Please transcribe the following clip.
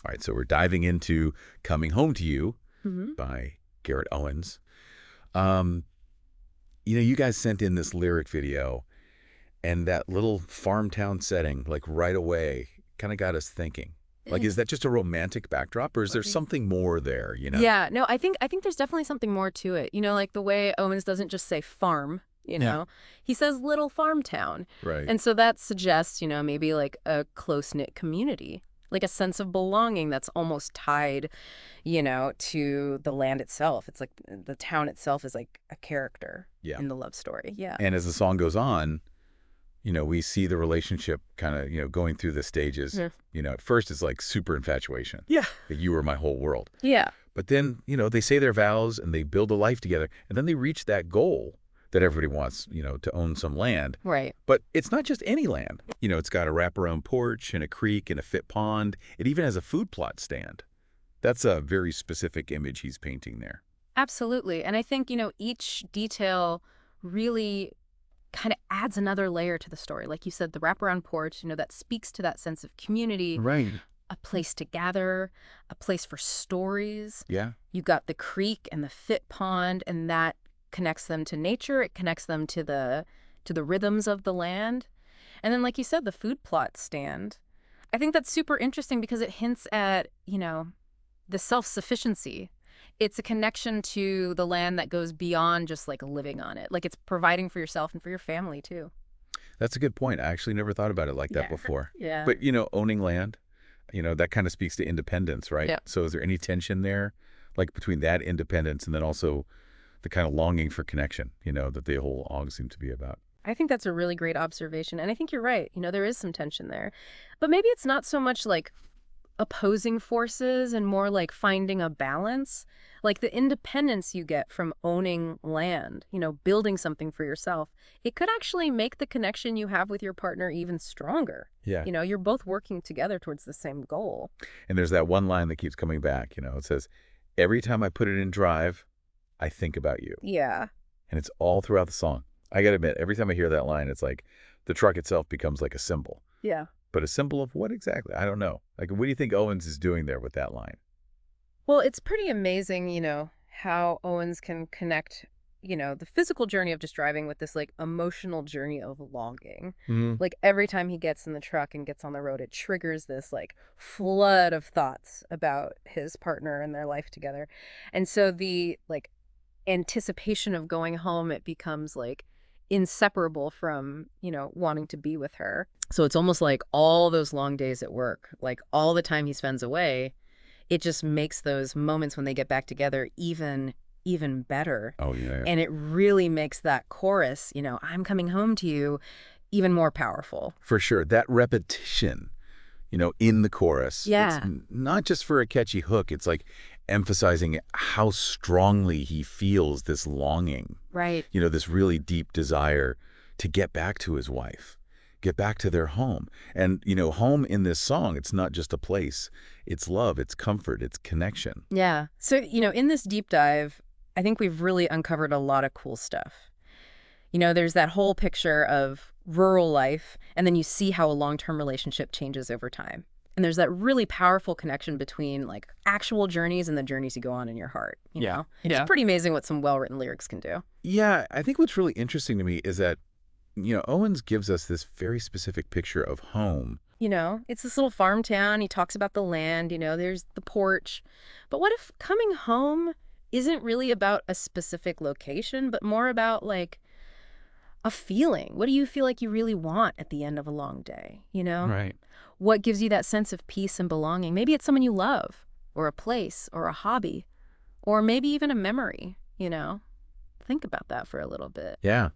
All right, so we're diving into Coming Home to You Hmm. by Garrett Owens. Um, you guys sent in this lyric video, and that little farm town setting, like right away, kind of got us thinking. Like, is that just a romantic backdrop, or is there something more there? Yeah, no, I think there's definitely something more to it. Like the way Owens doesn't just say farm, Yeah. he says little farm town. Right. And so that suggests, maybe like a close-knit community, like a sense of belonging that's almost tied, to the land itself. It's like the town itself is like a character Yeah. in the love story. Yeah. And as the song goes on, we see the relationship kind of, going through the stages. Mhm. At first it's like super infatuation. Yeah. That you were my whole world. Yeah. But then, they say their vows and they build a life together. And then they reach that goal that everybody wants, to own some land. Right. But it's not just any land. It's got a wraparound porch and a creek and a fit pond. It even has a food plot stand. That's a very specific image he's painting there. Absolutely. And I think, each detail really kind of adds another layer to the story. Like you said, the wraparound porch, that speaks to that sense of community, Right. a place to gather, a place for stories. Yeah. You got the creek and the fit pond, and that connects them to nature. It connects them to the rhythms of the land. And then, like you said, the food plot stand. I think that's super interesting because it hints at, the self-sufficiency. It's a connection to the land that goes beyond just like living on it. Like it's providing for yourself and for your family too. That's a good point. I actually never thought about it like that Yeah. before. Yeah. But, owning land, that kind of speaks to independence, right? Yeah. So is there any tension there, like between that independence and then also the kind of longing for connection, that the whole song seems to be about? I think that's a really great observation. And I think you're right. There is some tension there. But maybe it's not so much like opposing forces and more like finding a balance. Like the independence you get from owning land, building something for yourself, it could actually make the connection you have with your partner even stronger. Yeah. You're both working together towards the same goal. And there's that one line that keeps coming back, it says, every time I put it in drive, I think about you. Yeah. And it's all throughout the song. I got to admit, every time I hear that line, it's like the truck itself becomes like a symbol. Yeah. But a symbol of what exactly? I don't know. Like, what do you think Owens is doing there with that line? Well, it's pretty amazing, how Owens can connect, the physical journey of just driving with this like emotional journey of longing. Mm-hmm. Like every time he gets in the truck and gets on the road, it triggers this like flood of thoughts about his partner and their life together. And so the like anticipation of going home, it becomes like inseparable from, wanting to be with her. So it's almost like all those long days at work, like all the time he spends away, it just makes those moments when they get back together even better. Oh, yeah. And it really makes that chorus, I'm coming home to you, even more powerful. For sure. That repetition, in the chorus. Yeah. It's not just for a catchy hook. It's like emphasizing how strongly he feels this longing. Right. This really deep desire to get back to his wife, get back to their home. And, home in this song, it's not just a place. It's love, it's comfort, it's connection. Yeah. So, in this deep dive, I think we've really uncovered a lot of cool stuff. There's that whole picture of rural life, and then you see how a long-term relationship changes over time. And there's that really powerful connection between like actual journeys and the journeys you go on in your heart. You know? Yeah. It's pretty amazing what some well-written lyrics can do. Yeah, I think what's really interesting to me is that, Owens gives us this very specific picture of home. It's this little farm town. He talks about the land, there's the porch. But what if coming home isn't really about a specific location, but more about like a feeling? What do you feel like you really want at the end of a long day, Right. What gives you that sense of peace and belonging? Maybe it's someone you love, or a place, or a hobby, or maybe even a memory, Think about that for a little bit. Yeah,